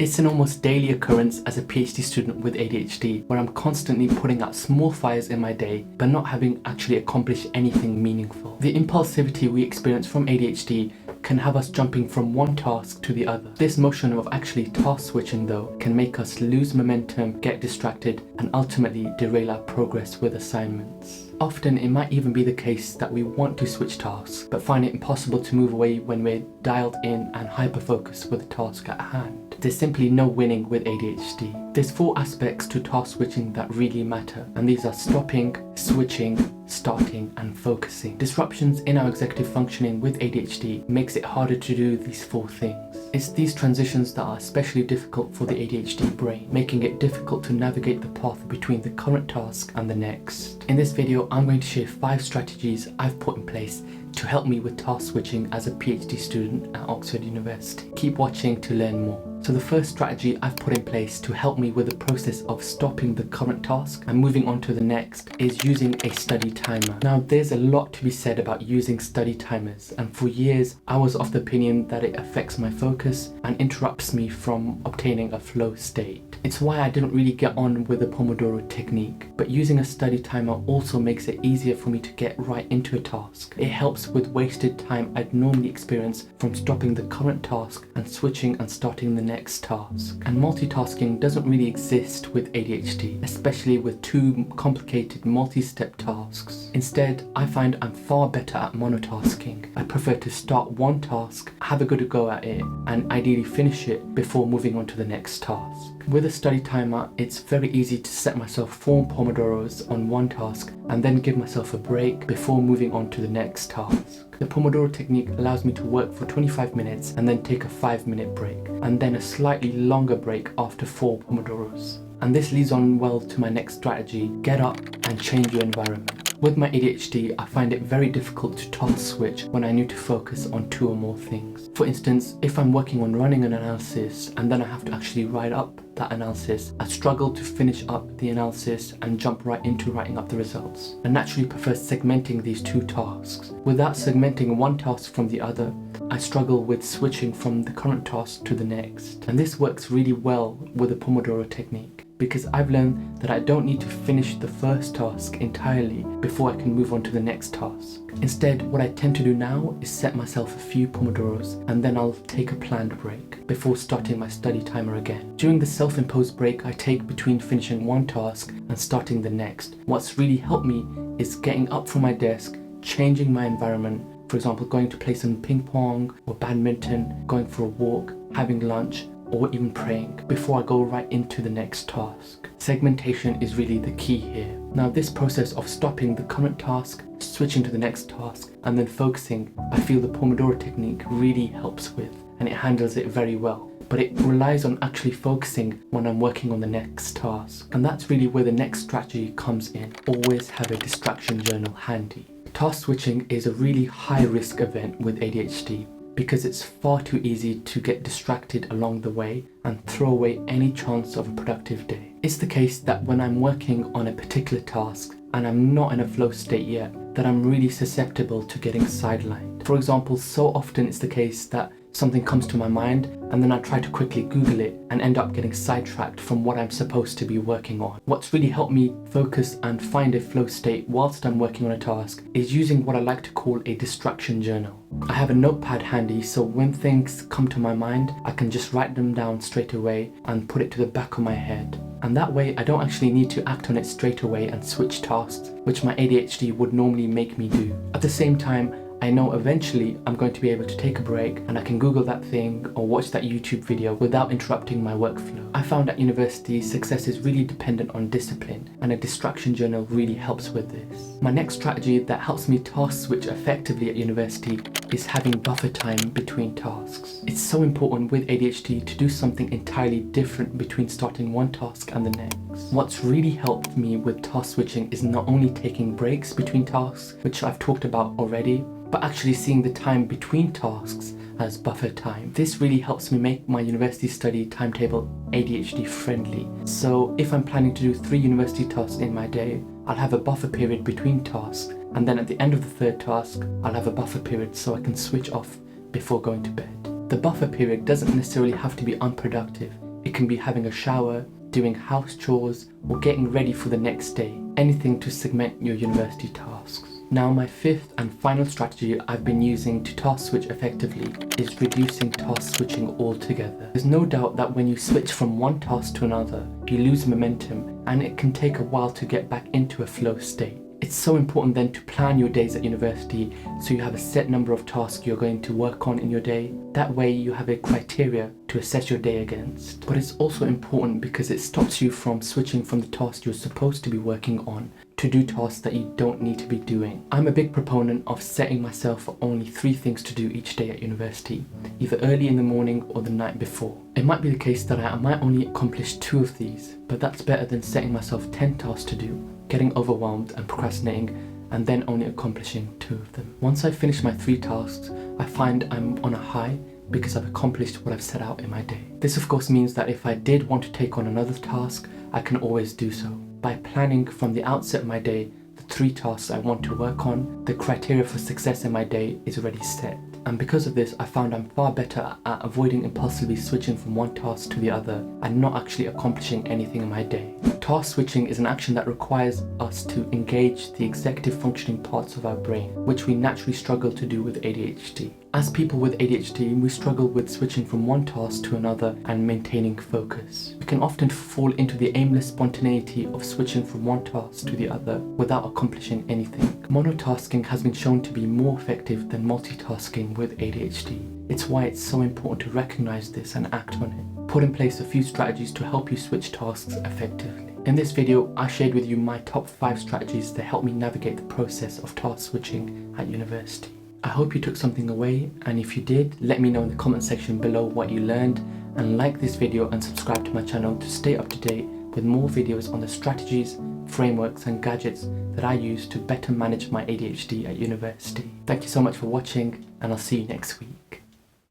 It's an almost daily occurrence as a PhD student with ADHD, where I'm constantly putting out small fires in my day, but not having actually accomplished anything meaningful. The impulsivity we experience from ADHD can have us jumping from one task to the other. This motion of actually task switching though can make us lose momentum, get distracted, and ultimately derail our progress with assignments. Often it might even be the case that we want to switch tasks, but find it impossible to move away when we're dialed in and hyper-focused with the task at hand. There's simply no winning with ADHD. There's 4 aspects to task switching that really matter, and these are stopping, switching, starting, and focusing. Disruptions in our executive functioning with ADHD makes it harder to do these 4 things. It's these transitions that are especially difficult for the ADHD brain, making it difficult to navigate the path between the current task and the next. In this video, I'm going to share 5 strategies I've put in place to help me with task switching as a PhD student at Oxford University. Keep watching to learn more. So the first strategy I've put in place to help me with the process of stopping the current task and moving on to the next is using a study timer. Now there's a lot to be said about using study timers, and for years I was of the opinion that it affects my focus and interrupts me from obtaining a flow state. It's why I didn't really get on with the Pomodoro technique, but using a study timer also makes it easier for me to get right into a task. It helps with wasted time I'd normally experience from stopping the current task and switching and starting the next task. And multitasking doesn't really exist with ADHD, especially with 2 complicated multi-step tasks. Instead, I find I'm far better at monotasking. I prefer to start one task, have a good go at it, and ideally finish it before moving on to the next task. With a study timer, it's very easy to set myself 4 Pomodoros on one task and then give myself a break before moving on to the next task. The Pomodoro technique allows me to work for 25 minutes and then take a 5-minute break, and then a slightly longer break after 4 Pomodoros. And this leads on well to my next strategy: get up and change your environment. With my ADHD, I find it very difficult to task switch when I need to focus on 2 or more things. For instance, if I'm working on running an analysis and then I have to actually write up that analysis, I struggle to finish up the analysis and jump right into writing up the results. I naturally prefer segmenting these 2 tasks. Without segmenting one task from the other, I struggle with switching from the current task to the next. And this works really well with the Pomodoro technique, because I've learned that I don't need to finish the first task entirely before I can move on to the next task. Instead, what I tend to do now is set myself a few Pomodoros and then I'll take a planned break before starting my study timer again. During the self-imposed break I take between finishing one task and starting the next, what's really helped me is getting up from my desk, changing my environment, for example going to play some ping pong or badminton, going for a walk, having lunch, or even praying before I go right into the next task. Segmentation is really the key here. Now this process of stopping the current task, switching to the next task, and then focusing, I feel the Pomodoro technique really helps with, and it handles it very well. But it relies on actually focusing when I'm working on the next task. And that's really where the next strategy comes in. Always have a distraction journal handy. Task switching is a really high risk event with ADHD, because it's far too easy to get distracted along the way and throw away any chance of a productive day. It's the case that when I'm working on a particular task and I'm not in a flow state yet, that I'm really susceptible to getting sidelined. For example, so often it's the case that something comes to my mind and then I try to quickly Google it and end up getting sidetracked from what I'm supposed to be working on. What's really helped me focus and find a flow state whilst I'm working on a task is using what I like to call a distraction journal. I have a notepad handy, so when things come to my mind, I can just write them down straight away and put it to the back of my head. And that way I don't actually need to act on it straight away and switch tasks, which my ADHD would normally make me do. At the same time, I know eventually I'm going to be able to take a break and I can Google that thing or watch that YouTube video without interrupting my workflow. I found at university success is really dependent on discipline, and a distraction journal really helps with this. My next strategy that helps me task switch effectively at university is having buffer time between tasks. It's so important with ADHD to do something entirely different between starting one task and the next. What's really helped me with task switching is not only taking breaks between tasks, which I've talked about already, but actually seeing the time between tasks as buffer time. This really helps me make my university study timetable ADHD friendly. So if I'm planning to do 3 university tasks in my day, I'll have a buffer period between tasks, and then at the end of the 3rd task, I'll have a buffer period so I can switch off before going to bed. The buffer period doesn't necessarily have to be unproductive. It can be having a shower, doing house chores, or getting ready for the next day. Anything to segment your university tasks. Now, my fifth and final strategy I've been using to task switch effectively is reducing task switching altogether. There's no doubt that when you switch from one task to another, you lose momentum and it can take a while to get back into a flow state. It's so important then to plan your days at university so you have a set number of tasks you're going to work on in your day. That way you have a criteria to assess your day against. But it's also important because it stops you from switching from the task you're supposed to be working on to do tasks that you don't need to be doing. I'm a big proponent of setting myself for only 3 things to do each day at university, either early in the morning or the night before. It might be the case that I might only accomplish 2 of these, but that's better than setting myself 10 tasks to do, getting overwhelmed and procrastinating, and then only accomplishing 2 of them. Once I've finished my 3 tasks, I find I'm on a high because I've accomplished what I've set out in my day. This of course means that if I did want to take on another task, I can always do so. By planning from the outset of my day the 3 tasks I want to work on, the criteria for success in my day is already set. And because of this, I found I'm far better at avoiding impulsively switching from one task to the other and not actually accomplishing anything in my day. Task switching is an action that requires us to engage the executive functioning parts of our brain, which we naturally struggle to do with ADHD. As people with ADHD, we struggle with switching from one task to another and maintaining focus. We can often fall into the aimless spontaneity of switching from one task to the other without accomplishing anything. Monotasking has been shown to be more effective than multitasking with ADHD. It's why it's so important to recognize this and act on it. Put in place a few strategies to help you switch tasks effectively. In this video, I shared with you my top 5 strategies that help me navigate the process of task switching at university. I hope you took something away, and if you did, let me know in the comment section below what you learned, and like this video and subscribe to my channel to stay up to date with more videos on the strategies, frameworks and gadgets that I use to better manage my ADHD at university. Thank you so much for watching, and I'll see you next week.